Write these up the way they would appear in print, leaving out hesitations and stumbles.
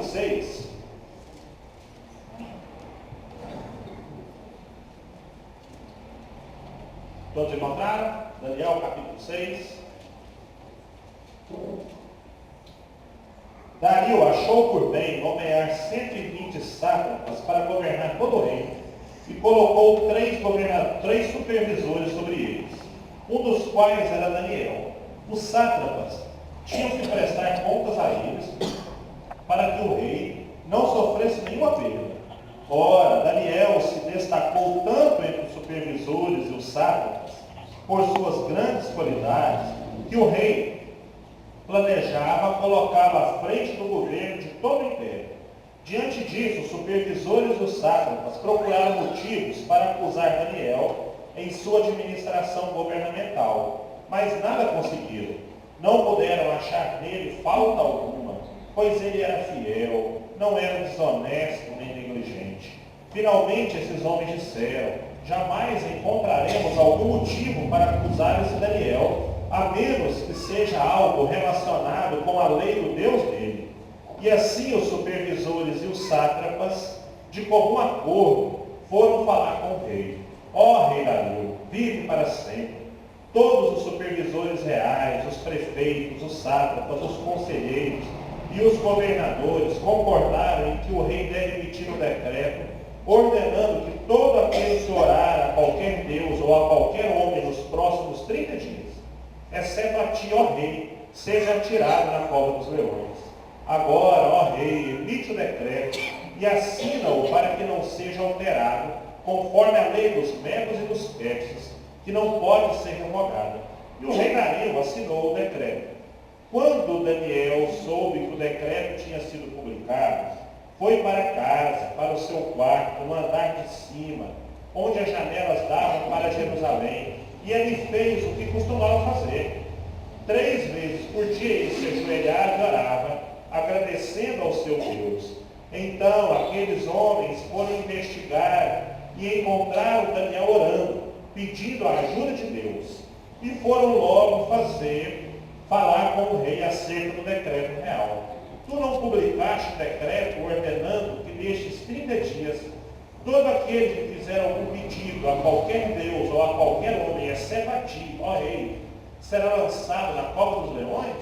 capítulo 6. Todos encontraram? Daniel, capítulo 6. Dario achou por bem nomear 120 sátrapas para governar todo o reino, e colocou três supervisores sobre eles, um dos quais era Daniel. Os sátrapas tinham que prestar contas a eles, para que o rei não sofresse nenhuma perda. Ora, Daniel se destacou tanto entre os supervisores e os sátrapas, por suas grandes qualidades, que o rei planejava colocá-lo à frente do governo de todo o império. Diante disso, os supervisores e os sátrapas procuraram motivos para acusar Daniel em sua administração governamental, mas nada conseguiram. Não puderam achar nele falta alguma, pois ele era fiel, não era desonesto nem negligente. Finalmente, esses homens disseram: jamais encontraremos algum motivo para acusar esse Daniel, a menos que seja algo relacionado com a lei do Deus dele. E assim os supervisores e os sátrapas, de comum acordo, foram falar com o rei. Ó rei Dario, vive para sempre. Todos os supervisores reais, os prefeitos, os sátrapas, os conselheiros e os governadores concordaram em que o rei deve emitir um decreto ordenando que todo aquele que orar a qualquer Deus ou a qualquer homem nos próximos 30 dias, exceto a ti, ó rei, seja atirado na cova dos leões. Agora, ó rei, emite o decreto e assina-o para que não seja alterado, conforme a lei dos medos e dos persas, que não pode ser revogada. E o rei Dario assinou o decreto. Quando Daniel soube que o decreto tinha sido publicado, foi para casa, para o seu quarto, no andar de cima, onde as janelas davam para Jerusalém, e ele fez o que costumava fazer. 3 vezes por dia ele se ajoelhava e orava, agradecendo ao seu Deus. Então aqueles homens foram investigar e encontraram Daniel orando, pedindo a ajuda de Deus. E foram logo falar com o rei acerca do decreto real. Tu não publicaste o decreto ordenando que nestes 30 dias todo aquele que fizer algum pedido a qualquer Deus ou a qualquer homem, exceto a ti, ó rei, será lançado na cova dos leões?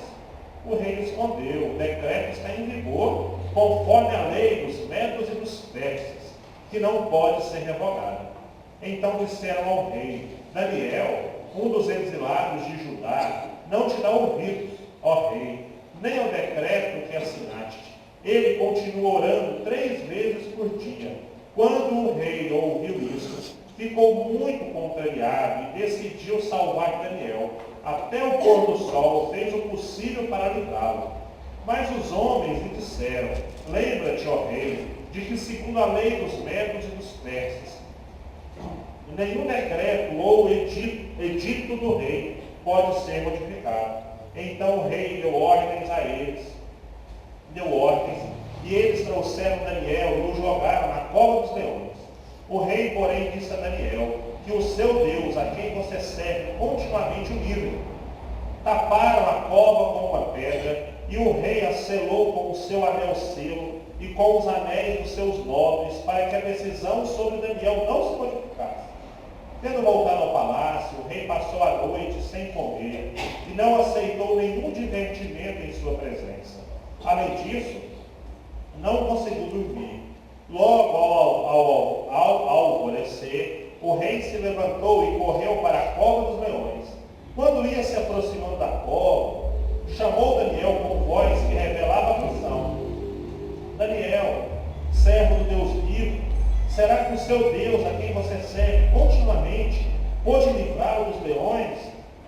O rei respondeu: o decreto está em vigor, conforme a lei dos medos e dos persas, que não pode ser revogada. Então disseram ao rei: Daniel, um dos exilados de Judá, não te dá ouvidos, ó rei, nem ao decreto que assinaste. Ele continua orando 3 vezes por dia. Quando o rei ouviu isso, ficou muito contrariado e decidiu salvar Daniel. Até o pôr do sol fez o possível para livrá-lo. Mas os homens lhe disseram: lembra-te, ó rei, de que segundo a lei dos medos e dos persas, nenhum decreto ou edito do rei pode ser modificado. Então o rei deu ordens e eles trouxeram Daniel e o jogaram na cova dos leões. O rei, porém, disse a Daniel que o seu Deus, a quem você serve, continuamente o livre. Taparam a cova com uma pedra e o rei a selou com o seu anel selo e com os anéis dos seus nobres, para que a decisão sobre Daniel não se modificasse. Tendo voltado ao palácio, o rei passou a noite sem comer e não aceitou nenhum divertimento em sua presença. Além disso, não conseguiu dormir. Logo ao alvorecer, o rei se levantou e correu para a cova dos leões. Quando ia se aproximando da cova, chamou Daniel com voz que revelava a prisão. Daniel, servo do Deus vivo, será que o seu Deus, a quem você serve continuamente, pôde livrá-lo dos leões?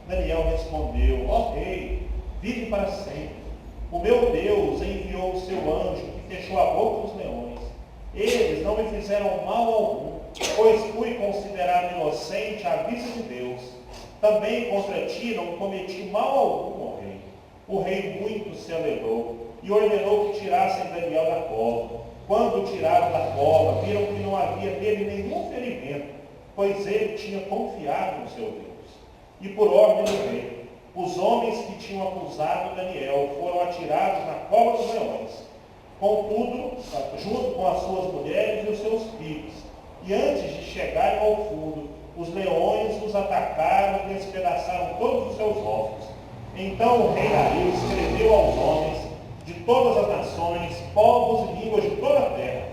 Daniel respondeu: ó rei, vive para sempre. O meu Deus enviou o seu anjo que fechou a boca dos leões. Eles não me fizeram mal algum, pois fui considerado inocente à vista de Deus. Também contra ti não cometi mal algum, ó rei. O rei muito se alegrou e ordenou que tirassem Daniel da cova. Quando o tiraram da cova, viram que não havia nele nenhum ferimento, pois ele tinha confiado no seu Deus. E por ordem do rei, os homens que tinham acusado Daniel foram atirados na cova dos leões. contudo, junto com as suas mulheres e os seus filhos. E antes de chegarem ao fundo, os leões os atacaram e despedaçaram todos os seus ossos. Então o rei Dario escreveu aos homens de todas as nações, povos e línguas de toda a terra,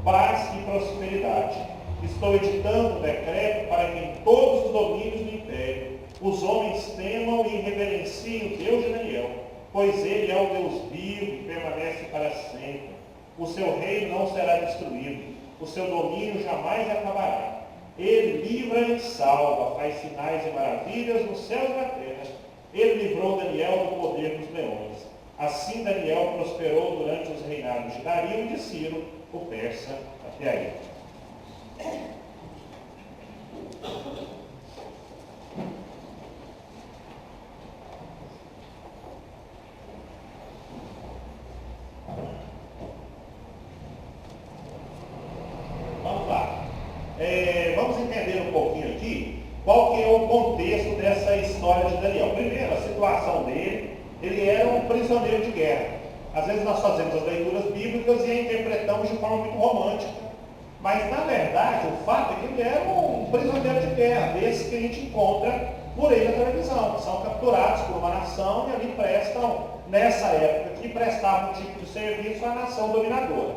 paz e prosperidade. Estou editando um decreto para que em todos os domínios do império os homens temam e reverenciem o Deus de Daniel, pois ele é o Deus vivo e permanece para sempre. O seu reino não será destruído, o seu domínio jamais acabará. Ele livra e salva, faz sinais e maravilhas nos céus e na terra. Ele livrou Daniel do poder dos leões. Assim Daniel prosperou durante os reinados de Dario e de Ciro, o persa, até aí. Vamos lá. Vamos entender um pouquinho aqui qual que é o contexto dessa história de Daniel. Primeiro, a situação dele, ele era um prisioneiro de guerra. Às vezes nós fazemos as leituras bíblicas e a interpretamos de forma muito romântica. Mas, na verdade, o fato é que ele era um prisioneiro de guerra, desses que a gente encontra por aí na televisão, que são capturados por uma nação e ali prestam, nessa época, que prestavam um tipo de serviço à nação dominadora.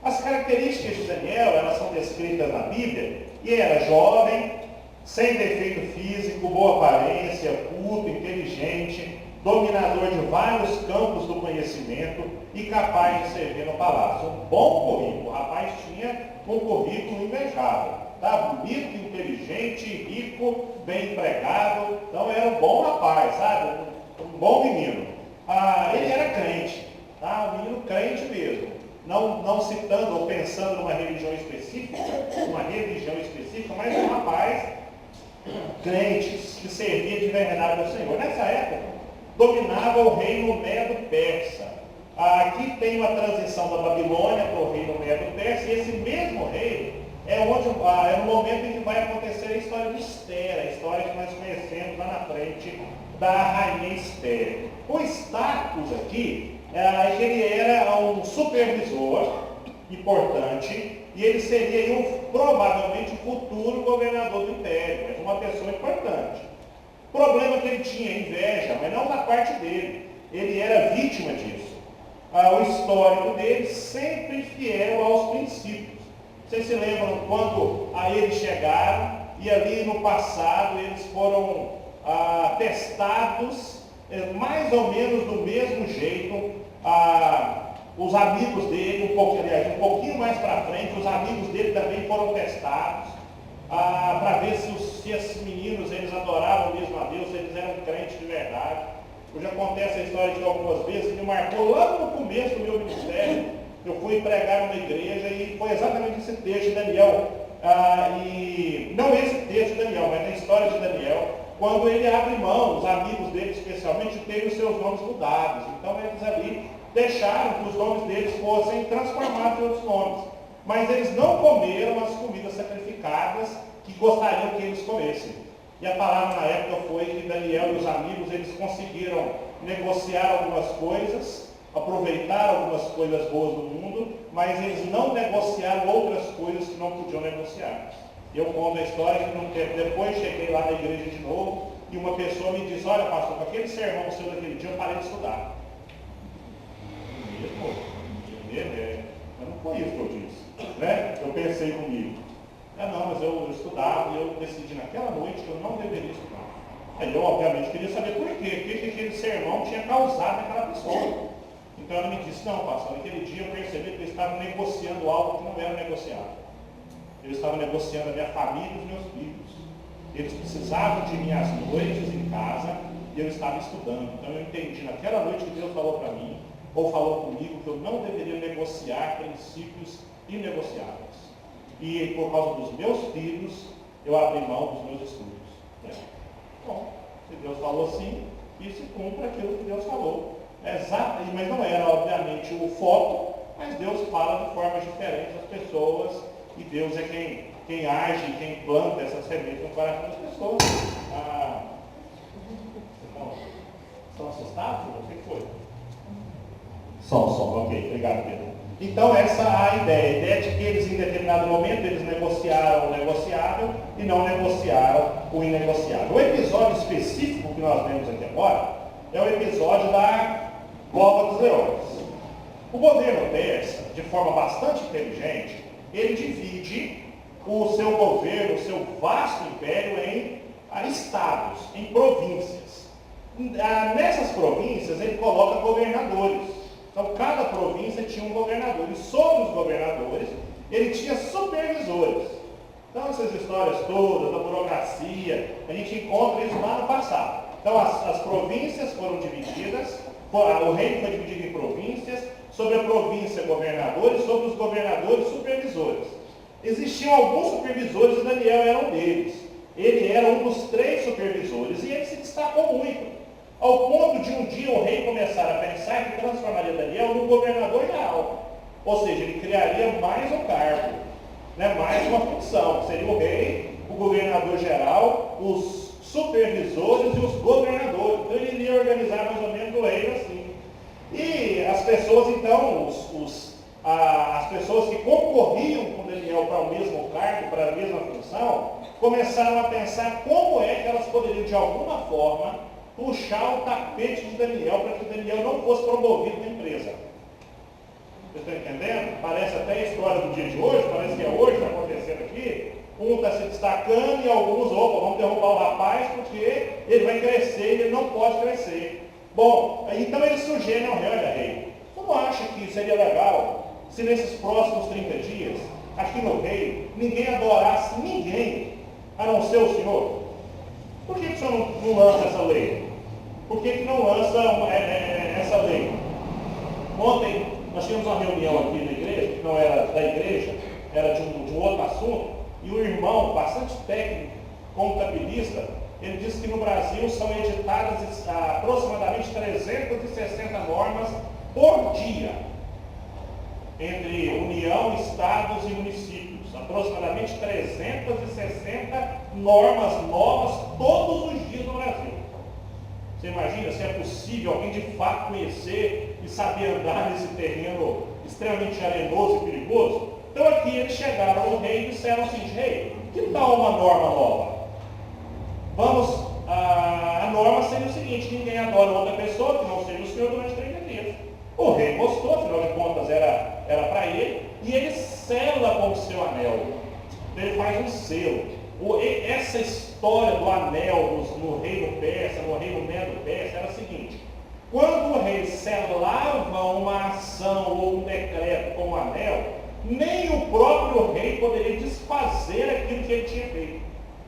As características de Daniel, elas são descritas na Bíblia, e era jovem, sem defeito físico, boa aparência, culto, inteligente, dominador de vários campos do conhecimento e capaz de servir no palácio. Um bom currículo, o rapaz tinha um currículo invejável, tá? Bonito, inteligente, rico, bem empregado, então era um bom rapaz, sabe? Um bom menino. Ele era crente, tá? Um menino crente mesmo, não citando ou pensando numa religião específica, mas um rapaz crente que servia de verdade ao Senhor. Nessa época, dominava o reino Medo-Persa. Aqui tem uma transição da Babilônia para o reino Medo-Persa, e esse mesmo reino é no momento em que vai acontecer a história de Esther, a história que nós conhecemos lá na frente da rainha Esther. O status aqui é que ele era um supervisor importante, e ele seria provavelmente o futuro governador do império, mas uma pessoa importante. O problema é que ele tinha inveja, mas não da parte dele. Ele era vítima disso. O histórico dele sempre fiel aos princípios. Vocês se lembram quando a eles chegaram e ali no passado eles foram testados mais ou menos do mesmo jeito. Os amigos dele, um pouquinho mais para frente, os amigos dele também foram testados para ver se esses meninos eles adoravam mesmo a Deus, se eles eram crentes de verdade. Eu já contei essa história de algumas vezes, que me marcou lá no começo do meu ministério. Eu fui pregar numa igreja e foi exatamente esse texto de Daniel. E não esse texto de Daniel, mas a história de Daniel, quando ele abre mão, os amigos dele especialmente, de terem os seus nomes mudados. Então eles ali deixaram que os nomes deles fossem transformados em outros nomes. Mas eles não comeram as comidas sacrificadas que gostariam que eles comessem. E a palavra na época foi que Daniel e os amigos, eles conseguiram negociar algumas coisas, aproveitar algumas coisas boas do mundo, mas eles não negociaram outras coisas que não podiam negociar. Eu conto a história que um tempo depois cheguei lá na igreja de novo e uma pessoa me disse: olha, pastor, com aquele sermão seu daquele dia eu parei de estudar. Mas não foi isso que eu disse, né? Eu pensei comigo. Não, mas eu estudava e eu decidi naquela noite que eu não deveria estudar. Aí eu, obviamente, queria saber por quê. O que aquele sermão tinha causado naquela pessoa. Então ela me disse: não, pastor, naquele dia eu percebi que eu estava negociando algo que não era negociado. Eu estava negociando a minha família e os meus filhos. Eles precisavam de mim às noites em casa e eu estava estudando. Então eu entendi naquela noite que Deus falou para mim, ou falou comigo, que eu não deveria negociar princípios inegociáveis. E por causa dos meus filhos, eu abri mão dos meus estudos. Bom, se Deus falou assim, que se cumpra aquilo que Deus falou. Exato, mas não era, obviamente, o foco, mas Deus fala de formas diferentes às pessoas, e Deus é quem age, quem planta essa semente no coração das pessoas. Estão assustados? O que foi? Som, ok, obrigado, Pedro. Então essa é a ideia de que eles em determinado momento eles negociaram o negociável e não negociaram o inegociável. O episódio específico que nós vemos aqui agora é o episódio da Cova dos Leões. O governo persa, de forma bastante inteligente, ele divide o seu governo, o seu vasto império em estados, em províncias. Nessas províncias ele coloca governadores. Então, cada província tinha um governador, e sobre os governadores, ele tinha supervisores. Então, essas histórias todas, da burocracia, a gente encontra isso lá no passado. Então, as províncias foram divididas, o reino foi dividido em províncias, sobre a província, governadores, sobre os governadores, supervisores. Existiam alguns supervisores e Daniel era um deles. Ele era um dos 3 supervisores, e ele se destacou muito. Ao ponto de um dia o rei começar a pensar que transformaria Daniel num governador geral. Ou seja, ele criaria mais um cargo, mais uma função. Seria o rei, o governador geral, os supervisores e os governadores. Então ele iria organizar mais ou menos o reino assim. E as pessoas então, as pessoas que concorriam com Daniel para o mesmo cargo, para a mesma função, começaram a pensar como é que elas poderiam de alguma forma puxar o tapete de Daniel para que Daniel não fosse promovido na empresa. Vocês estão entendendo? Parece até a história do dia de hoje, parece que é hoje, está acontecendo aqui. Um está se destacando e alguns, vamos derrubar o rapaz porque ele vai crescer e ele não pode crescer. Bom, então eles sugerem ao rei, olha rei, tu não acha que seria legal se nesses próximos 30 dias, aqui no reino, ninguém adorasse ninguém, a não ser o Senhor? Por que o senhor não lança essa lei? Por que não lança essa lei? Ontem nós tínhamos uma reunião aqui na igreja, que não era da igreja, era de um outro assunto, e o irmão, bastante técnico, contabilista, ele disse que no Brasil são editadas aproximadamente 360 normas por dia, entre União, Estados e municípios. Aproximadamente 360 normas novas todos os dias no Brasil. Você imagina se é possível alguém de fato conhecer e saber andar nesse terreno extremamente arenoso e perigoso? Então aqui eles chegaram ao rei e disseram assim, rei, que tal uma norma nova? A norma seria o seguinte, ninguém adora outra pessoa que não seja o Senhor durante 30 dias. O rei gostou, afinal de contas era para ele, e ele sela com o seu anel. Ele faz um selo. Essa história do anel no reino persa, no reino medo-persa, era a seguinte: quando o rei selava uma ação ou um decreto com o anel, nem o próprio rei poderia desfazer aquilo que ele tinha feito.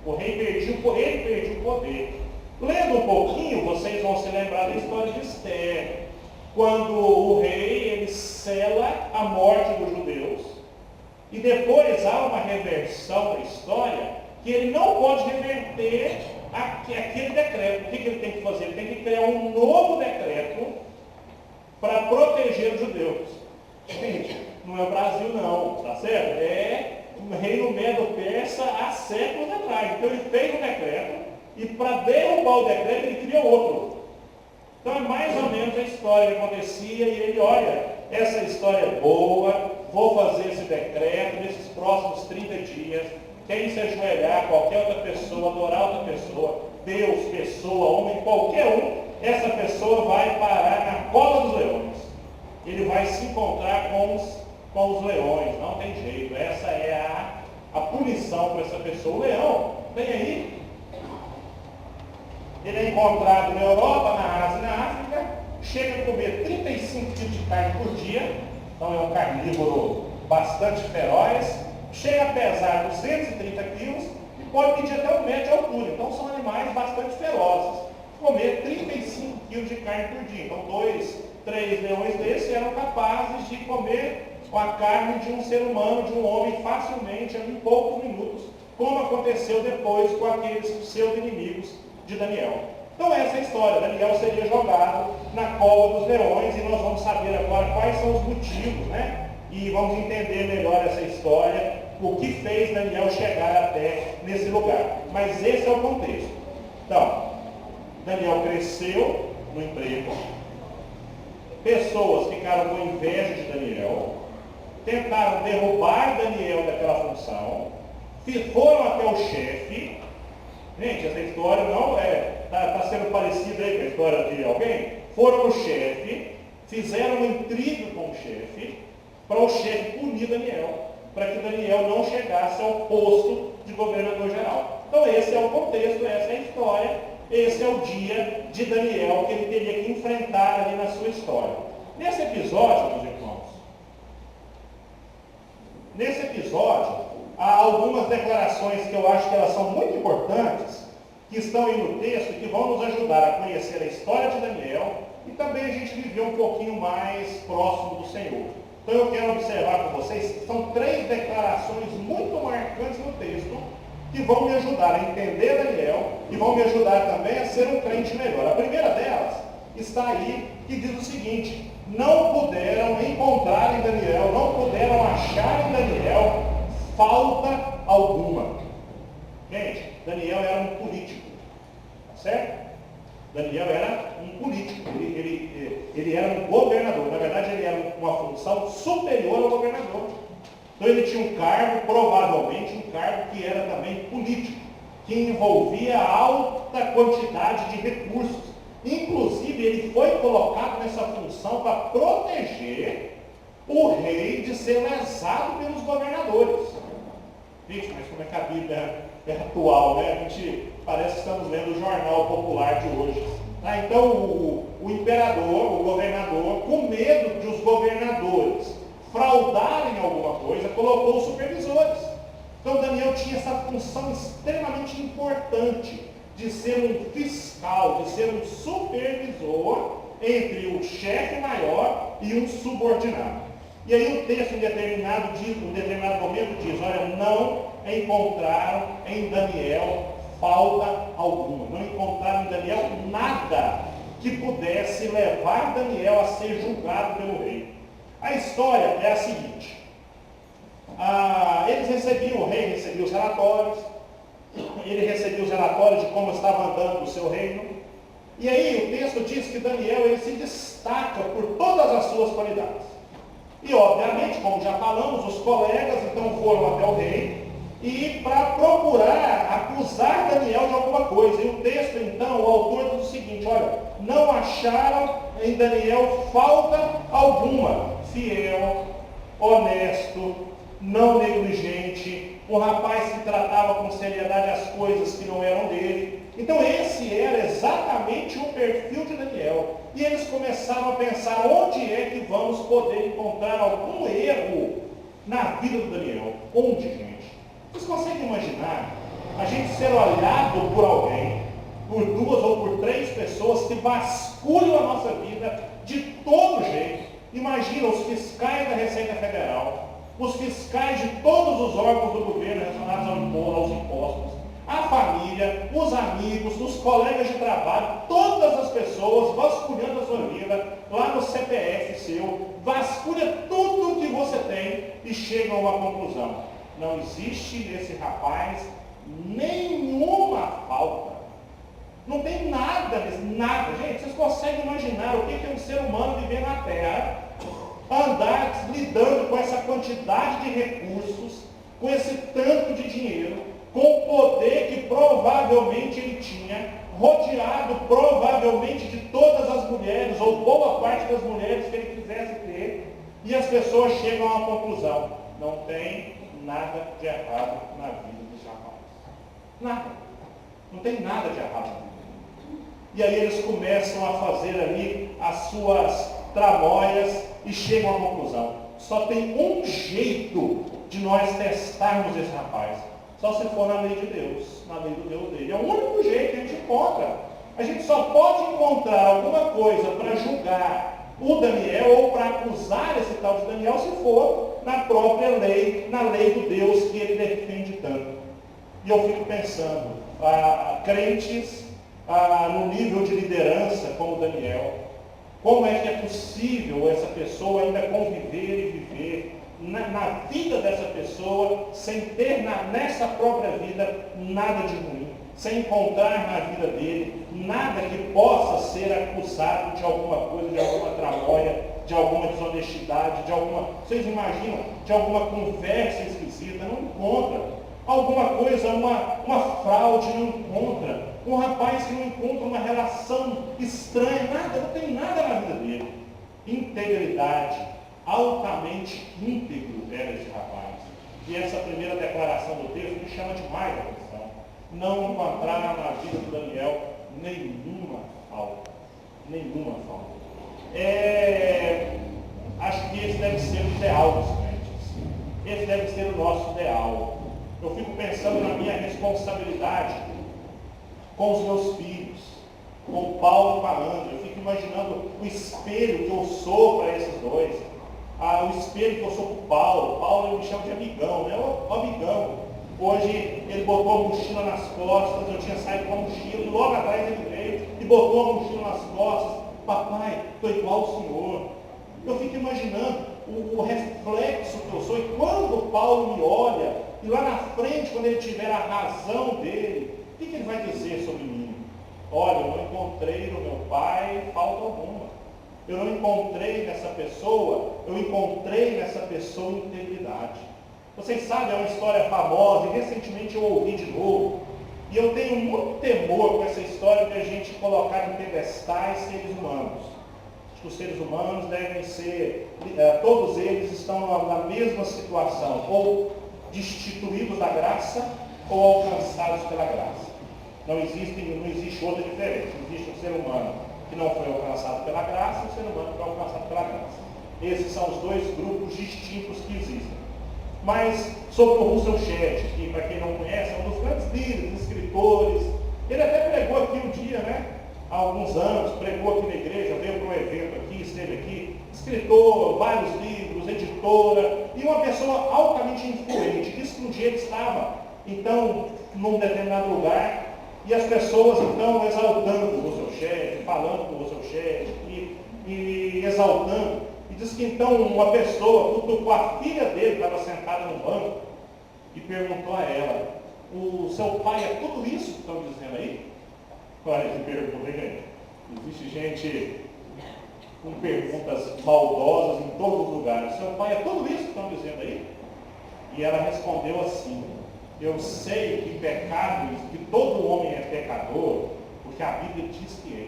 O rei perdia o poder. Lendo um pouquinho, vocês vão se lembrar da história de Esther, quando o rei ele sela a morte dos judeus, e depois há uma reversão da história que ele não pode reverter aquele decreto. O que ele tem que fazer? Ele tem que criar um novo decreto para proteger os judeus. Gente, não é o Brasil não, tá certo? É o reino medo-persa há séculos atrás. Então ele fez um decreto e para derrubar o decreto ele criou outro. Então é mais ou menos a história que acontecia e ele, olha, essa história é boa, vou fazer esse decreto nesses próximos 30 dias. Quem se ajoelhar, qualquer outra pessoa, adorar outra pessoa, Deus, pessoa, homem, qualquer um, essa pessoa vai parar na cova dos leões. Ele vai se encontrar com os leões, não tem jeito. Essa é a punição para essa pessoa. O leão, vem aí, ele é encontrado na Europa, na Ásia e na África, chega a comer 35 quilos de carne por dia, então é um carnívoro bastante feroz, chega a pesar 230 quilos e pode medir até 1 metro de altura. Então são animais bastante ferozes. Comer 35 quilos de carne por dia. Então 2, 3 leões desses eram capazes de comer a carne de um ser humano, de um homem, facilmente, em poucos minutos, como aconteceu depois com aqueles seus inimigos de Daniel. Então essa é a história. Daniel seria jogado na cova dos leões e nós vamos saber agora quais são os motivos, E vamos entender melhor essa história, o que fez Daniel chegar até nesse lugar. Mas esse é o contexto. Então, Daniel cresceu no emprego, pessoas ficaram com inveja de Daniel, tentaram derrubar Daniel daquela função, foram até o chefe. Gente, essa história não está sendo parecida aí com a história de alguém. Foram ao chefe, fizeram um intrigo com o chefe, para o chefe punir Daniel, para que Daniel não chegasse ao posto de governador geral. Então esse é o contexto, essa é a história, esse é o dia de Daniel que ele teria que enfrentar ali na sua história. Nesse episódio, meus irmãos, há algumas declarações que eu acho que elas são muito importantes, que estão aí no texto, que vão nos ajudar a conhecer a história de Daniel e também a gente viver um pouquinho mais próximo do Senhor. Então eu quero observar com vocês, são 3 declarações muito marcantes no texto, que vão me ajudar a entender Daniel e vão me ajudar também a ser um crente melhor. A primeira delas está aí, que diz o seguinte: não puderam encontrar em Daniel, não puderam achar em Daniel falta alguma. Gente, Daniel era um político, certo? Daniel era um político, ele era um governador, na verdade ele era uma função superior ao governador. Então ele tinha um cargo, provavelmente um cargo que era também político, que envolvia alta quantidade de recursos. Inclusive ele foi colocado nessa função para proteger o rei de ser lesado pelos governadores. Gente, mas como é que a Bíblia é atual, né? A gente parece que estamos lendo o jornal popular de hoje. Então o imperador, o governador, com medo de os governadores fraudarem alguma coisa, colocou os supervisores. Então Daniel tinha essa função extremamente importante de ser um fiscal, de ser um supervisor entre o chefe maior e um subordinado. E aí o texto em determinado momento diz, olha, não encontraram em Daniel falta alguma. Não encontraram em Daniel nada que pudesse levar Daniel a ser julgado pelo rei. A história é a seguinte: o rei recebia os relatórios, ele recebia os relatórios de como estava andando o seu reino, e aí o texto diz que Daniel ele se destaca por todas as suas qualidades. E obviamente, como já falamos, os colegas então foram até o rei e para procurar acusar Daniel de alguma coisa. E o texto então, o autor diz o seguinte: olha, não acharam em Daniel falta alguma. Fiel, honesto, não negligente, um rapaz que tratava com seriedade as coisas que não eram dele. Então esse era exatamente o perfil de Daniel. E eles começaram a pensar, onde é que vamos poder encontrar algum erro na vida do Daniel? Onde, gente? Vocês conseguem imaginar a gente ser olhado por alguém, por 2 ou por 3 pessoas que vasculham a nossa vida de todo jeito? Imagina os fiscais da Receita Federal, os fiscais de todos os órgãos do governo relacionados aos impostos, a família, os amigos, os colegas de trabalho, todas as pessoas vasculhando a sua vida, lá no CPF seu, vasculha tudo que você tem e chega a uma conclusão: não existe nesse rapaz nenhuma falta. Não tem nada, nada. Gente, vocês conseguem imaginar o que é um ser humano viver na Terra, andar lidando com essa quantidade de recursos, com esse tanto de dinheiro, com o poder que provavelmente ele tinha, rodeado provavelmente de todas as mulheres, ou boa parte das mulheres que ele quisesse ter, e as pessoas chegam a uma conclusão: não tem nada de errado na vida desse rapaz. Nada. Não tem nada de errado na vida. E aí eles começam a fazer ali as suas tramóias e chegam à conclusão: só tem um jeito de nós testarmos esse rapaz, só se for na lei de Deus, na lei do Deus dele. É o único jeito que a gente encontra. A gente só pode encontrar alguma coisa para julgar o Daniel ou para acusar esse tal de Daniel se for na própria lei, na lei do Deus que ele defende tanto. E eu fico pensando, crentes no nível de liderança como Daniel, como é que é possível essa pessoa ainda conviver e viver na vida dessa pessoa sem ter nessa própria vida nada de ruim, sem encontrar na vida dele nada que possa ser acusado de alguma coisa, de alguma tramóia de alguma desonestidade, vocês imaginam, de alguma conversa esquisita, não encontra. Alguma coisa, uma fraude, não encontra. Um rapaz que não encontra uma relação estranha, nada, não tem nada na vida dele. Integridade, altamente íntegro era esse rapaz. E essa primeira declaração do texto me chama demais a atenção. Não encontrar na vida do Daniel nenhuma falta. Nenhuma falta. Acho que esse deve ser o ideal dos crentes. Esse deve ser o nosso ideal. Eu fico pensando na minha responsabilidade com os meus filhos, com o Paulo falando. Eu fico imaginando o espelho que eu sou para esses dois. O espelho que eu sou para o Paulo. Paulo eu me chamo de amigão, né? O amigão. Hoje ele botou a mochila nas costas, eu tinha saído com a mochila, e logo atrás ele veio e botou a mochila nas costas. Papai, estou igual ao senhor. Eu fico imaginando o reflexo que eu sou, e quando o Paulo me olha, e lá na frente, quando ele tiver a razão dele, o que ele vai dizer sobre mim? Olha, eu não encontrei no meu pai falta alguma. Eu não encontrei nessa pessoa, eu encontrei nessa pessoa integridade. Vocês sabem, é uma história famosa, e recentemente eu ouvi de novo. E eu tenho muito temor com essa história de a gente colocar em pedestais seres humanos. Acho que os seres humanos devem ser, todos eles estão na mesma situação, ou destituídos da graça, ou alcançados pela graça. Não existe outra diferença. Existe um ser humano que não foi alcançado pela graça e um ser humano que foi alcançado pela graça. Esses são os dois grupos distintos que existem. Mas sobre o Russell Shedd, que para quem não conhece, é um dos grandes líderes, escritores. Ele até pregou aqui um dia, né? Há alguns anos, pregou aqui na igreja, veio para um evento aqui, esteve aqui, escritor, vários livros, editora, e uma pessoa altamente influente. Diz que um dia ele estava, então, num determinado lugar, e as pessoas, então, exaltando o Russell Shedd, falando com o Russell Shedd, e exaltando. E diz que então uma pessoa cutucou a filha dele, estava sentada no banco, e perguntou a ela: o seu pai é tudo isso que estão dizendo aí? Olha que pergunta, hein? Existe gente com perguntas maldosas em todos os lugares. Seu pai é tudo isso que estão dizendo aí? E ela respondeu assim: eu sei que pecados, que todo homem é pecador, porque a Bíblia diz que é,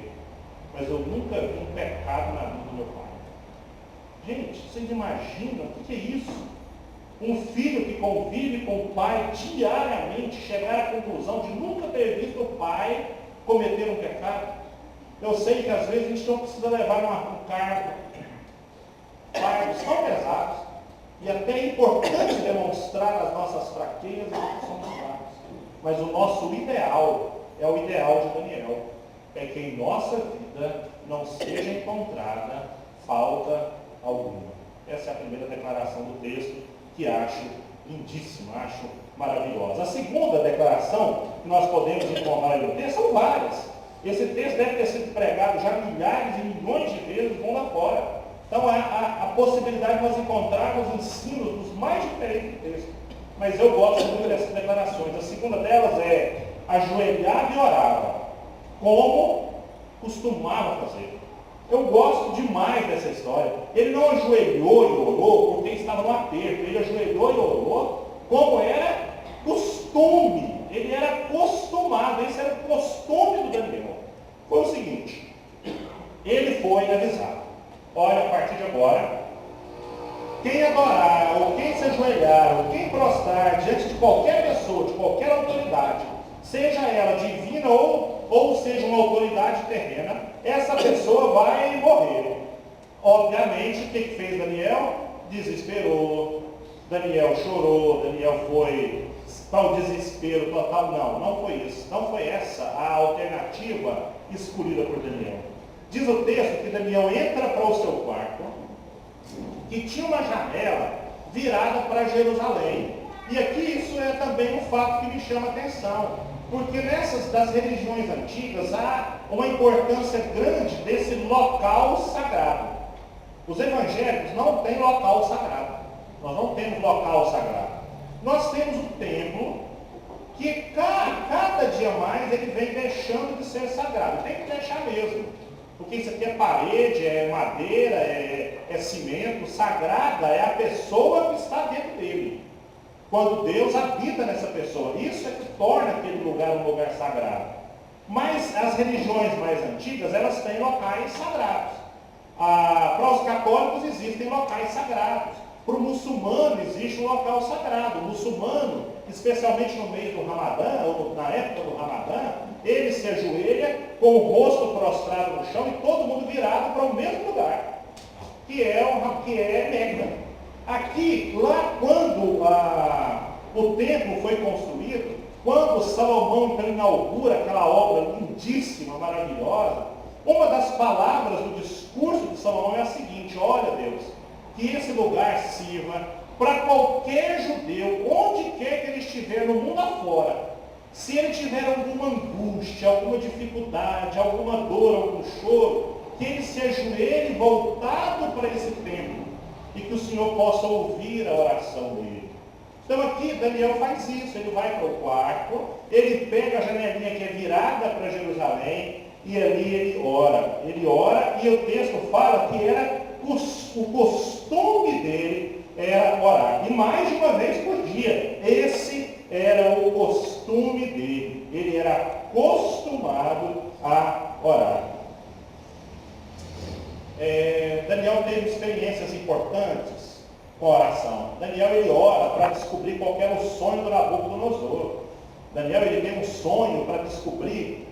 mas eu nunca vi um pecado na vida do meu pai. Gente, vocês imaginam o que é isso? Um filho que convive com o pai diariamente chegar à conclusão de nunca ter visto o pai cometer um pecado. Eu sei que às vezes a gente não precisa levar um cargo, fardos tão pesados, e até é importante demonstrar as nossas fraquezas e que somos fracos. Mas o nosso ideal é o ideal de Daniel, é que em nossa vida não seja encontrada falta alguma. Essa é a primeira declaração do texto, que acho lindíssima, acho maravilhosa. A segunda declaração que nós podemos encontrar no texto são várias. Esse texto deve ter sido pregado já milhares e milhões de vezes no mundo afora. Então há a possibilidade de nós encontrarmos ensinos dos mais diferentes do texto. Mas eu gosto muito dessas declarações. A segunda delas é: ajoelhava e orava, como costumava fazer. Eu gosto demais dessa história. Ele não ajoelhou e orou porque estava no aperto. Ele ajoelhou e orou como era costume. Ele era costumado. Esse era o costume do Daniel. Foi o seguinte: ele foi avisado: olha, a partir de agora, quem adorar, ou quem se ajoelhar, ou quem prostrar diante de qualquer pessoa, de qualquer autoridade, seja ela divina ou seja uma autoridade terrena, essa pessoa vai morrer. Obviamente, o que fez Daniel? Desesperou, Daniel chorou, Daniel foi para o desespero total. Não foi isso. Não foi essa a alternativa escolhida por Daniel. Diz o texto que Daniel entra para o seu quarto, que tinha uma janela virada para Jerusalém. E aqui isso é também um fato que me chama a atenção. Porque nessas das religiões antigas há uma importância grande desse local sagrado. Os evangélicos não têm local sagrado. Nós não temos local sagrado. Nós temos o templo, que cada dia mais ele vem deixando de ser sagrado. Tem que deixar mesmo. Porque isso aqui é parede, é madeira, é cimento, sagrada é a pessoa que está dentro dele. Quando Deus habita nessa pessoa, isso é que torna aquele lugar um lugar sagrado. Mas as religiões mais antigas, elas têm locais sagrados. Para os católicos existem locais sagrados. Para o muçulmano existe um local sagrado. O muçulmano, especialmente no mês do Ramadã, ou na época do Ramadã, ele se ajoelha com o rosto prostrado no chão e todo mundo virado para o mesmo lugar, que é Meca. Aqui, lá quando o templo foi construído, quando Salomão então inaugura aquela obra lindíssima, maravilhosa, uma das palavras do discurso de Salomão é a seguinte: olha, Deus, que esse lugar sirva para qualquer judeu, onde quer que ele estiver no mundo afora, se ele tiver alguma angústia, alguma dificuldade, alguma dor, algum choro, que ele se ajoelhe voltado para esse templo e que o Senhor possa ouvir a oração dele. Então aqui Daniel faz isso, ele vai para o quarto, ele pega a janelinha que é virada para Jerusalém e ali ele ora e o texto fala que era o costume dele era orar, e mais de uma vez por dia. Esse era o costume dele, ele era acostumado a orar. Daniel teve experiências importantes com a oração. Daniel ele ora para descobrir qual era o sonho do Nabucodonosor. Daniel ele tem um sonho para descobrir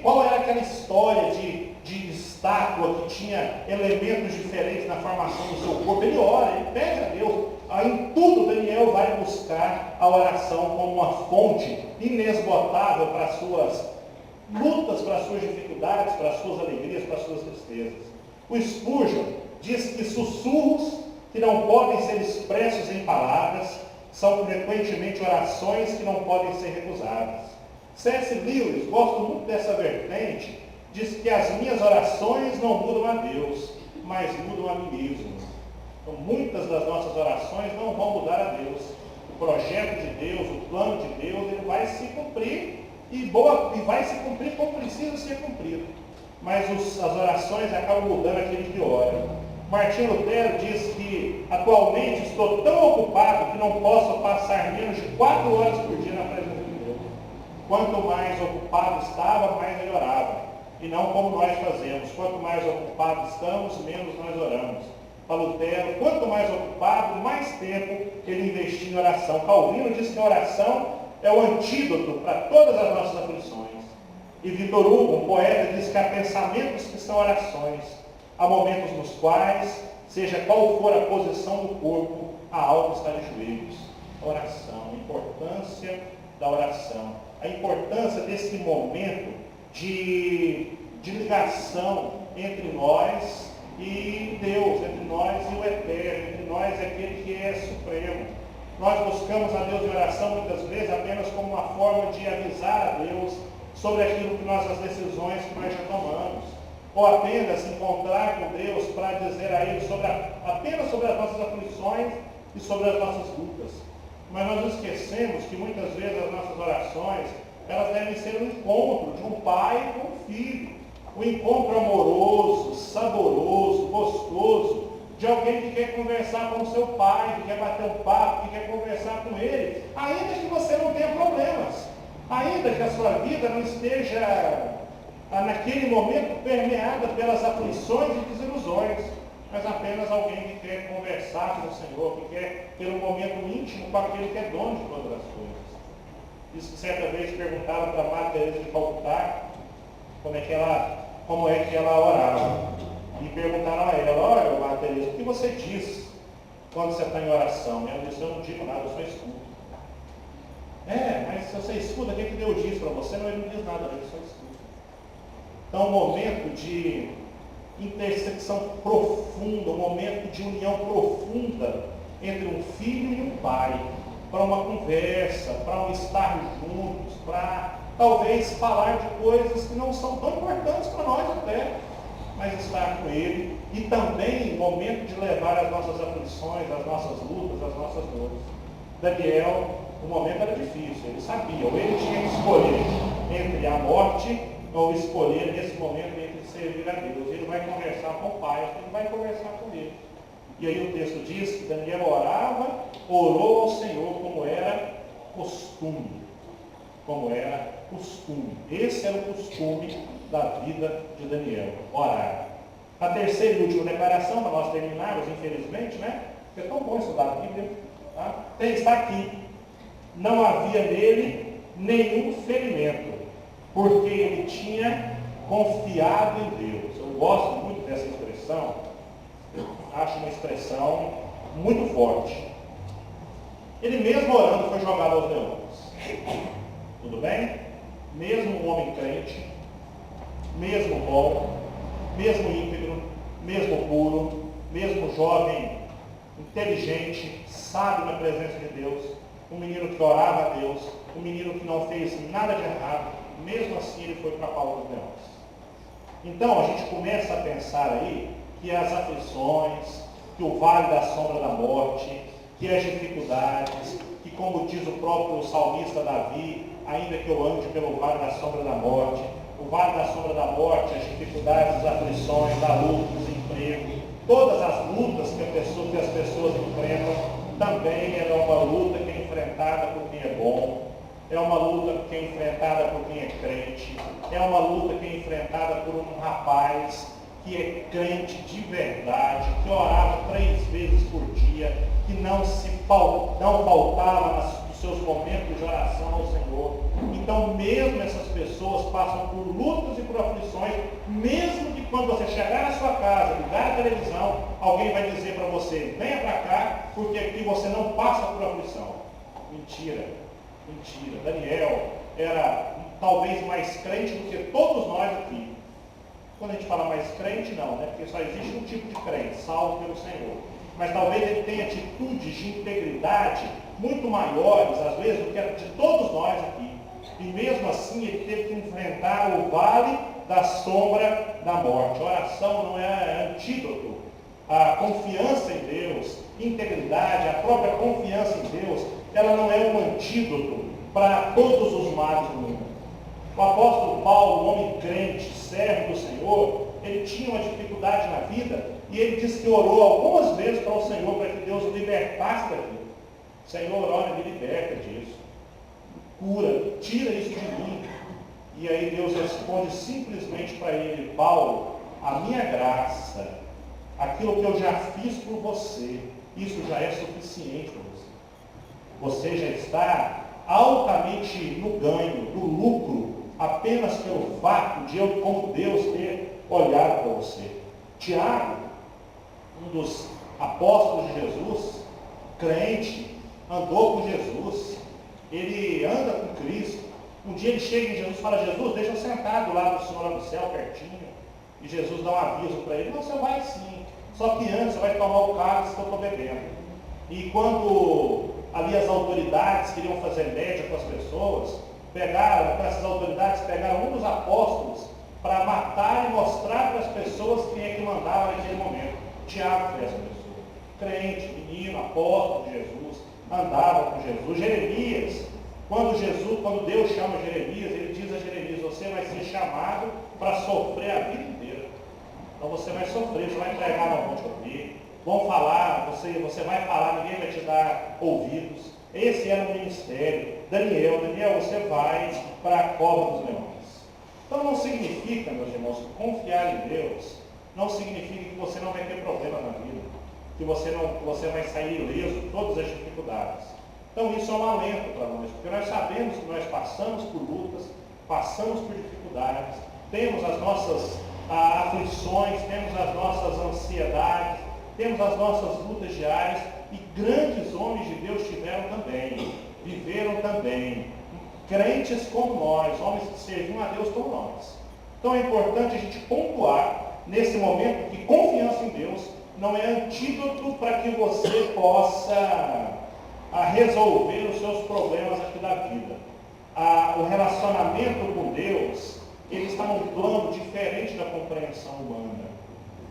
qual era aquela história de estátua que tinha elementos diferentes na formação do seu corpo. Ele ora, ele pede a Deus. Em tudo Daniel vai buscar a oração como uma fonte inesgotável para as suas lutas, para as suas dificuldades, para as suas alegrias, para as suas tristezas. O Spurgeon diz que sussurros que não podem ser expressos em palavras são frequentemente orações que não podem ser recusadas. C.S. Lewis, gosto muito dessa vertente, diz que as minhas orações não mudam a Deus, mas mudam a mim mesmo. Então, muitas das nossas orações não vão mudar a Deus. O projeto de Deus, o plano de Deus, ele vai se cumprir e vai se cumprir como precisa ser cumprido. Mas as orações acabam mudando aquele que ora. Martinho Lutero diz que atualmente estou tão ocupado que não posso passar menos de 4 horas por dia na presença de Deus. Quanto mais ocupado estava, mais ele orava. E não como nós fazemos. Quanto mais ocupados estamos, menos nós oramos. Para Lutero, quanto mais ocupado, mais tempo ele investia em oração. Calvino diz que a oração é o antídoto para todas as nossas aflições. E Victor Hugo, um poeta, diz que há pensamentos que são orações. Há momentos nos quais, seja qual for a posição do corpo, a alma está de joelhos. A oração, a importância da oração. A importância desse momento de ligação entre nós e Deus, entre nós e o Eterno, entre nós e aquele que é supremo. Nós buscamos a Deus em oração muitas vezes apenas como uma forma de avisar a Deus sobre aquilo que as decisões que nós já tomamos. Ou apenas encontrar com Deus para dizer a Ele apenas sobre as nossas aflições e sobre as nossas lutas. Mas nós esquecemos que muitas vezes as nossas orações, elas devem ser um encontro de um pai com um filho. Um encontro amoroso, saboroso, gostoso, de alguém que quer conversar com o seu pai, que quer bater um papo, que quer conversar com ele, ainda que você não tenha problemas, ainda que a sua vida não esteja naquele momento permeada pelas aflições e desilusões, mas apenas alguém que quer conversar com o Senhor, que quer ter um momento íntimo com aquele que é dono de todas as coisas. Isso que certa vez perguntaram para a Madre Teresa de Calcutá como é que ela orava. E perguntaram a ela: olha, Madre Teresa, o que você diz quando você está em oração? E ela disse: eu não digo nada, eu só escuto. Mas se você escuta, o que Deus diz para você? Não, ele não diz nada, ele só escuta. Então, um momento de intersecção profunda, um momento de união profunda entre um filho e um pai, para uma conversa, para um estar juntos, para talvez falar de coisas que não são tão importantes para nós até, mas estar com ele, e também o momento de levar as nossas aflições, as nossas lutas, as nossas dores. Daniel, o momento era difícil, ele sabia, ou ele tinha que escolher entre a morte ou escolher nesse momento entre servir a Deus. Ele vai conversar com o pai, ele vai conversar com ele. E aí o texto diz que Daniel orou ao Senhor como era costume. Como era costume. Esse era o costume da vida de Daniel, orar. A terceira e última declaração, para nós terminarmos, infelizmente, né? Porque é tão bom estudar a Bíblia. Tá? Está aqui. Não havia nele nenhum ferimento, porque ele tinha confiado em Deus. Eu gosto muito dessa expressão. Eu acho uma expressão muito forte. Ele mesmo orando foi jogado aos leões. Tudo bem? Mesmo um homem crente, mesmo bom, mesmo íntegro, mesmo puro, mesmo jovem, inteligente, sábio na presença de Deus, um menino que orava a Deus, um menino que não fez nada de errado, mesmo assim ele foi para a cova dos leões. Então a gente começa a pensar aí que as aflições, que o vale da sombra da morte, que as dificuldades, que como diz o próprio salmista Davi, ainda que eu ande pelo vale da sombra da morte, o vale da sombra da morte, as dificuldades, as aflições, a luta, o desemprego, todas as lutas que as pessoas enfrentam, também é uma luta que é enfrentada por quem é bom, é uma luta que é enfrentada por quem é crente, é uma luta que é enfrentada por um rapaz que é crente de verdade, que orava 3 vezes por dia, que não faltava nos seus momentos de oração ao Senhor. Então, mesmo essas pessoas passam por lutas e por aflições, mesmo que quando você chegar na sua casa, ligar a televisão, alguém vai dizer para você, venha para cá, porque aqui você não passa por aflição. Mentira, mentira. Daniel era talvez mais crente do que todos nós aqui. Quando a gente fala mais crente, não, né? Porque só existe um tipo de crente, salvo pelo Senhor. Mas talvez ele tenha atitudes de integridade muito maiores, às vezes, do que a de todos nós aqui. E mesmo assim, ele teve que enfrentar o vale da sombra da morte. A oração não é antídoto. A confiança em Deus, integridade, a própria confiança em Deus, ela não é um antídoto para todos os males do mundo. O apóstolo Paulo, um homem crente, servo do Senhor, ele tinha uma dificuldade na vida e ele disse que orou algumas vezes para o Senhor para que Deus o libertasse daquilo. Senhor, olha, me liberta disso. Cura, tira isso de mim. E aí Deus responde simplesmente para ele, Paulo, a minha graça, aquilo que eu já fiz por você, isso já é suficiente para você. Você já está altamente no ganho, no lucro, apenas pelo fato de eu, como Deus, ter olhado para você. Tiago, um dos apóstolos de Jesus, crente, andou com Jesus, ele anda com Cristo. Um dia ele chega em Jesus e fala, Jesus, deixa eu sentar do lado do Senhor lá no céu, pertinho. E Jesus dá um aviso para ele, não, você vai sim, só que antes você vai tomar o cálice que eu estou bebendo. E quando ali as autoridades queriam fazer média com as pessoas, essas autoridades pegaram um dos apóstolos para matar e mostrar para as pessoas quem é que mandava naquele momento. Tiago foi essa pessoa. Crente, menino, apóstolo de Jesus, andava com Jesus. Jeremias, quando Deus chama Jeremias, ele diz a Jeremias, você vai ser chamado para sofrer a vida inteira. Então você vai sofrer, você vai entregar, não vão te ouvir. Vão falar, você vai falar, ninguém vai te dar ouvidos. Esse era o ministério. Daniel, você vai para a cova dos leões. Então não significa, meus irmãos, que confiar em Deus não significa que você não vai ter problema na vida, que você vai sair ileso de todas as dificuldades. Então isso é um alento para nós, porque nós sabemos que nós passamos por lutas, passamos por dificuldades, temos as nossas aflições, temos as nossas ansiedades, temos as nossas lutas diárias, e grandes homens de Deus tiveram também, viveram também, crentes como nós, homens que serviam a Deus como nós. Então é importante a gente pontuar nesse momento que confiança em Deus não é antídoto para que você possa resolver os seus problemas aqui da vida. O relacionamento com Deus, ele está num plano diferente da compreensão humana.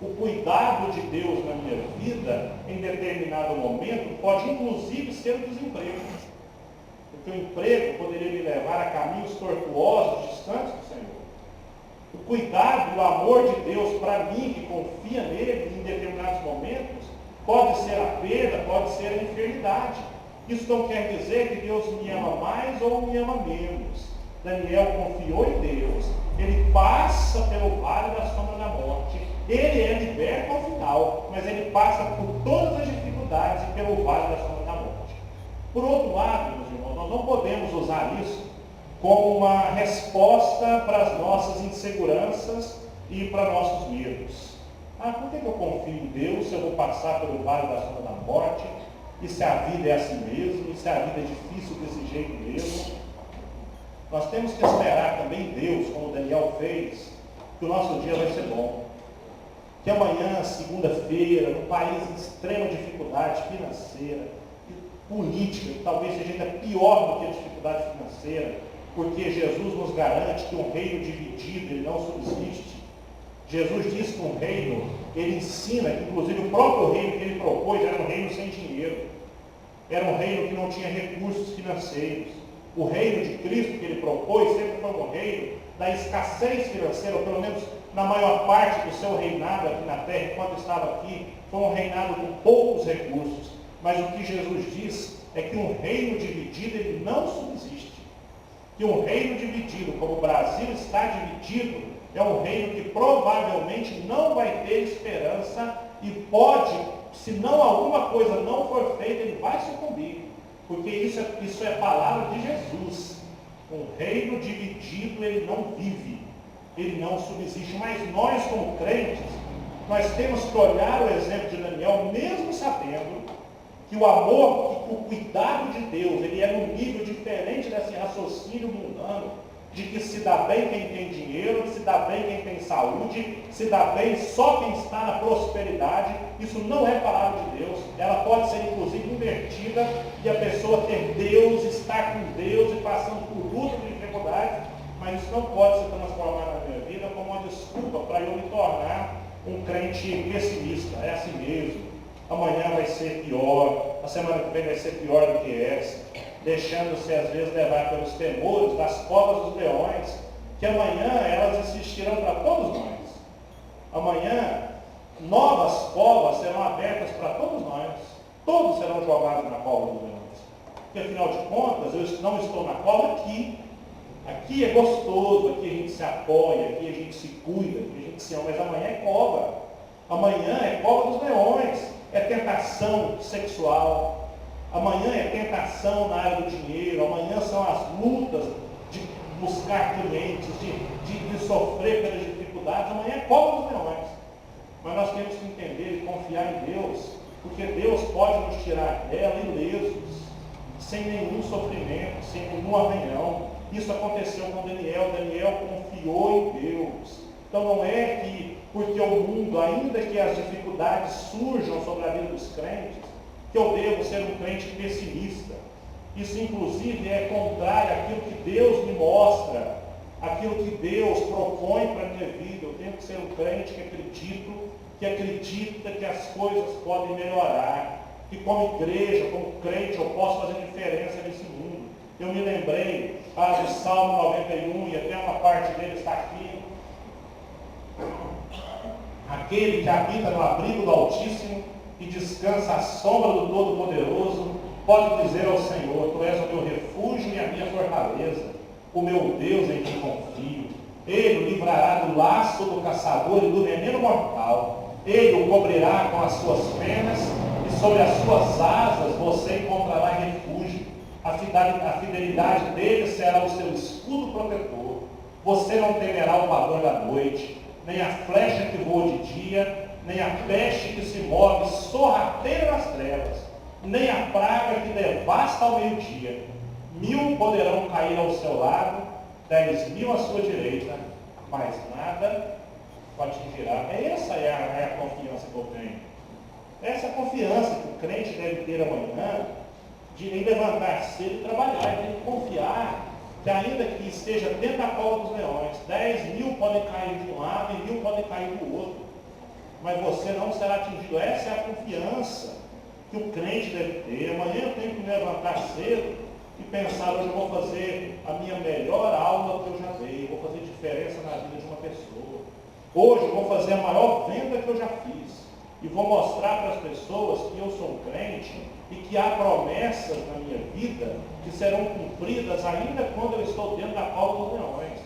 O cuidado de Deus na minha vida, em determinado momento, pode inclusive ser o desemprego. Porque o emprego poderia me levar a caminhos tortuosos, distantes do Senhor. cuidado e o amor de Deus para mim, que confia nele em determinados momentos, pode ser a perda, pode ser a enfermidade. Isso não quer dizer que Deus me ama mais ou me ama menos. Daniel confiou em Deus, ele passa pelo vale da sombra da morte, ele é liberto ao final, mas ele passa por todas as dificuldades e pelo vale da sombra da morte. Por outro lado, meus irmãos, nós não podemos usar isso como uma resposta para as nossas inseguranças e para nossos medos. Por que eu confio em Deus se eu vou passar pelo vale da sombra da morte? E se a vida é assim mesmo? E se a vida é difícil desse jeito mesmo? Nós temos que esperar também Deus, como Daniel fez, que o nosso dia vai ser bom. Que amanhã, segunda-feira, num país em extrema dificuldade financeira, política, que talvez seja ainda pior do que a dificuldade financeira, porque Jesus nos garante que um reino dividido ele não subsiste. Jesus diz que um reino, ele ensina, que inclusive o próprio reino que ele propôs era um reino sem dinheiro. Era um reino que não tinha recursos financeiros. O reino de Cristo que ele propôs sempre foi um reino da escassez financeira, ou pelo menos na maior parte do seu reinado aqui na terra, enquanto estava aqui, foi um reinado com poucos recursos. Mas o que Jesus diz é que um reino dividido ele não subsiste. Que um reino dividido, como o Brasil está dividido, é um reino que provavelmente não vai ter esperança e pode, se não alguma coisa não for feita, ele vai sucumbir. Porque isso é palavra de Jesus. Um reino dividido, ele não vive, ele não subsiste. Mas nós, como crentes, nós temos que olhar o exemplo de Daniel, mesmo sabendo que o amor, que o cuidado de Deus, ele é num nível diferente desse raciocínio mundano, de que se dá bem quem tem dinheiro, se dá bem quem tem saúde, se dá bem só quem está na prosperidade. Isso não é palavra de Deus. Ela pode ser inclusive invertida e a pessoa ter Deus, estar com Deus e passando por luta de dificuldade, mas isso não pode se transformar na minha vida como uma desculpa para eu me tornar um crente pessimista. É assim mesmo. Amanhã vai ser pior, a semana que vem vai ser pior do que essa, deixando-se às vezes levar pelos temores das covas dos leões, que amanhã elas existirão para todos nós. Amanhã, novas covas serão abertas para todos nós. Todos serão jogados na cova dos leões. Porque afinal de contas, eu não estou na cova aqui. Aqui é gostoso, aqui a gente se apoia, aqui a gente se cuida, aqui a gente se ama, mas amanhã é cova. Amanhã é cova dos leões. É tentação sexual, amanhã é tentação na área do dinheiro, amanhã são as lutas de buscar clientes, de sofrer pelas dificuldades, amanhã é cova dos leões. Mas nós temos que entender e confiar em Deus, porque Deus pode nos tirar dela ilesos, sem nenhum sofrimento, sem nenhum arranhão. Isso aconteceu com Daniel. Daniel confiou em Deus. Então não é que, porque o mundo, ainda que as dificuldades surjam sobre a vida dos crentes, que eu devo ser um crente pessimista. Isso inclusive é contrário àquilo que Deus me mostra, aquilo que Deus propõe para a minha vida. Eu tenho que ser um crente que acredita que as coisas podem melhorar, que como igreja, como crente, eu posso fazer diferença nesse mundo. Eu me lembrei do Salmo 91, e até uma parte dele está aqui. Aquele que habita no abrigo do Altíssimo e descansa à sombra do Todo-Poderoso, pode dizer ao Senhor: Tu és o meu refúgio e a minha fortaleza, o meu Deus em quem confio. Ele o livrará do laço do caçador e do veneno mortal. Ele o cobrirá com as suas penas e sobre as suas asas você encontrará refúgio. A fidelidade dele será o seu escudo protetor. Você não temerá o pavor da noite, nem a flecha que voa de dia, nem a peste que se move sorrateira nas trevas, nem a praga que devasta ao meio-dia. 1000 poderão cair ao seu lado, 10.000 à sua direita, mas nada o atingirá. Essa é a confiança que eu tenho. Essa é a confiança que o crente deve ter amanhã, de nem levantar cedo e trabalhar. Ele tem que confiar que ainda que esteja dentro da cova dos leões, 10.000 podem cair de um lado e 1.000 podem cair do outro, mas você não será atingido. Essa é a confiança que o crente deve ter. Amanhã eu tenho que me levantar cedo e pensar: hoje eu vou fazer a minha melhor aula que eu já dei, eu vou fazer diferença na vida de uma pessoa. Hoje eu vou fazer a maior venda que eu já fiz. E vou mostrar para as pessoas que eu sou um crente e que há promessas na minha vida que serão cumpridas ainda quando eu estou dentro da cova dos leões.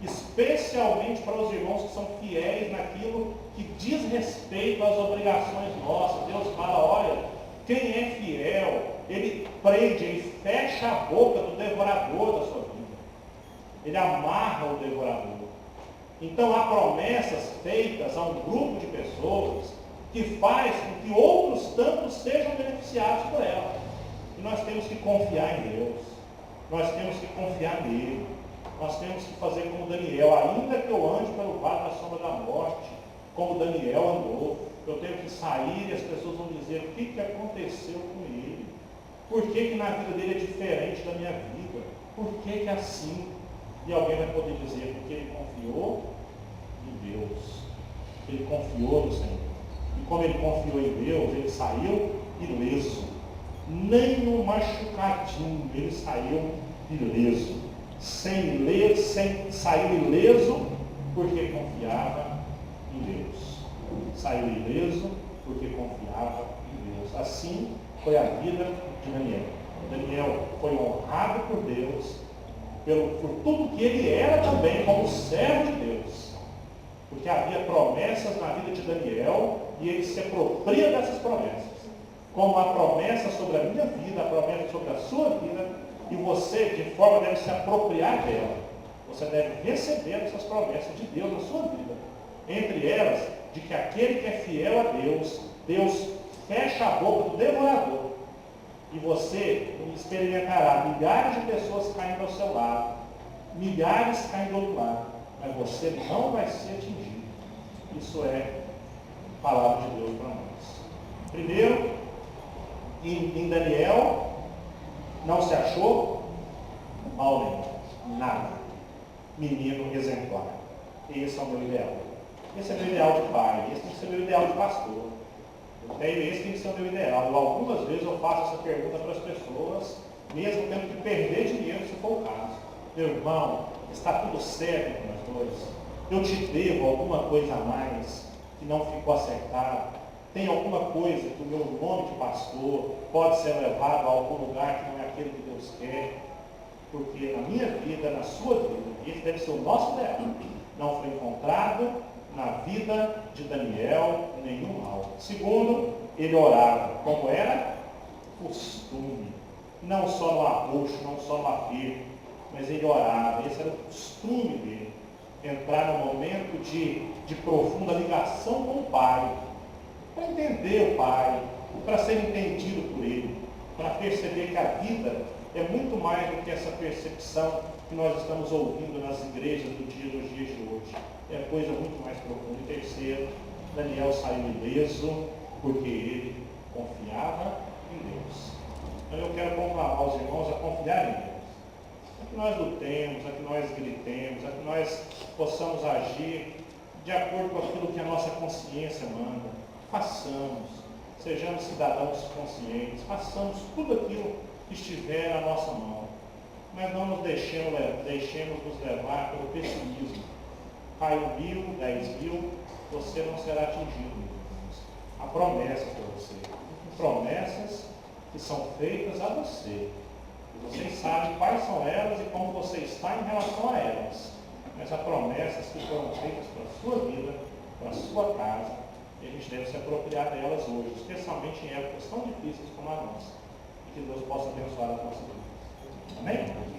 Especialmente para os irmãos que são fiéis naquilo que diz respeito às obrigações nossas. Deus fala, olha, quem é fiel, ele prende, ele fecha a boca do devorador da sua vida. Ele amarra o devorador. Então há promessas feitas a um grupo de pessoas que faz com que outros tantos sejam beneficiados por ela. E nós temos que confiar em Deus. Nós temos que confiar nele. Nós temos que fazer como Daniel, ainda que eu ande pelo vale da sombra da morte, como Daniel andou, eu tenho que sair e as pessoas vão dizer o que aconteceu com ele. Por que na vida dele é diferente da minha vida? Por que é assim? E alguém vai poder dizer, porque ele confiou em Deus. Ele confiou no Senhor. E como ele confiou em Deus, ele saiu ileso. Nem um machucadinho, ele saiu ileso. Saiu ileso porque confiava em Deus. Saiu ileso porque confiava em Deus. Assim foi a vida de Daniel. Daniel foi honrado por Deus, por tudo que ele era também como servo de Deus. Porque havia promessas na vida de Daniel e ele se apropria dessas promessas. Como há promessa sobre a minha vida, há promessa sobre a sua vida, e você, de forma, deve se apropriar dela. Você deve receber essas promessas de Deus na sua vida. Entre elas, de que aquele que é fiel a Deus, Deus fecha a boca do devorador. E você experimentará milhares de pessoas caindo ao seu lado, milhares caindo do outro lado, mas você não vai ser atingido. Isso é a palavra de Deus para nós. Primeiro, em Daniel, não se achou mal nenhum, nada. Menino exemplar. Esse é o meu ideal. Esse é o meu ideal de pai, esse tem que ser o meu ideal de pastor. Esse tem que ser o meu ideal. Algumas vezes eu faço essa pergunta para as pessoas, mesmo tendo que perder dinheiro, se for o caso. Meu irmão, está tudo certo com nós dois? Eu te devo alguma coisa a mais que não ficou acertado? Tem alguma coisa que o meu nome de pastor pode ser levado a algum lugar que não é aquele que Deus quer? Porque na minha vida, na sua vida, esse deve ser o nosso ideal. Não foi encontrado na vida de Daniel nenhum mal. Segundo, ele orava, como era costume. Não só no arroxo, não só no aperto, mas ele orava. Esse era o costume dele. Entrar num momento de profunda ligação com o Pai. Para entender o Pai, para ser entendido por Ele, para perceber que a vida é muito mais do que essa percepção que nós estamos ouvindo nas igrejas dos dias de hoje. É coisa muito mais profunda. E terceiro, Daniel saiu ileso porque ele confiava em Deus. Então eu quero conclamar os irmãos a confiar em Deus. A que nós lutemos, a que nós gritemos, a que nós possamos agir de acordo com aquilo que a nossa consciência manda. Façamos, sejamos cidadãos conscientes, façamos tudo aquilo que estiver na nossa mão. Mas não nos deixemos nos levar pelo pessimismo. Caiu 1.000, 10.000, você não será atingido, meus irmãos. Há promessas para você. Promessas que são feitas a você. E vocês sabem quais são elas e como você está em relação a elas. Mas há promessas que foram feitas para a sua vida, para a sua casa. E a gente deve se apropriar delas hoje, especialmente em épocas tão difíceis como a nossa. E que Deus possa abençoar a nossa vida. Amém?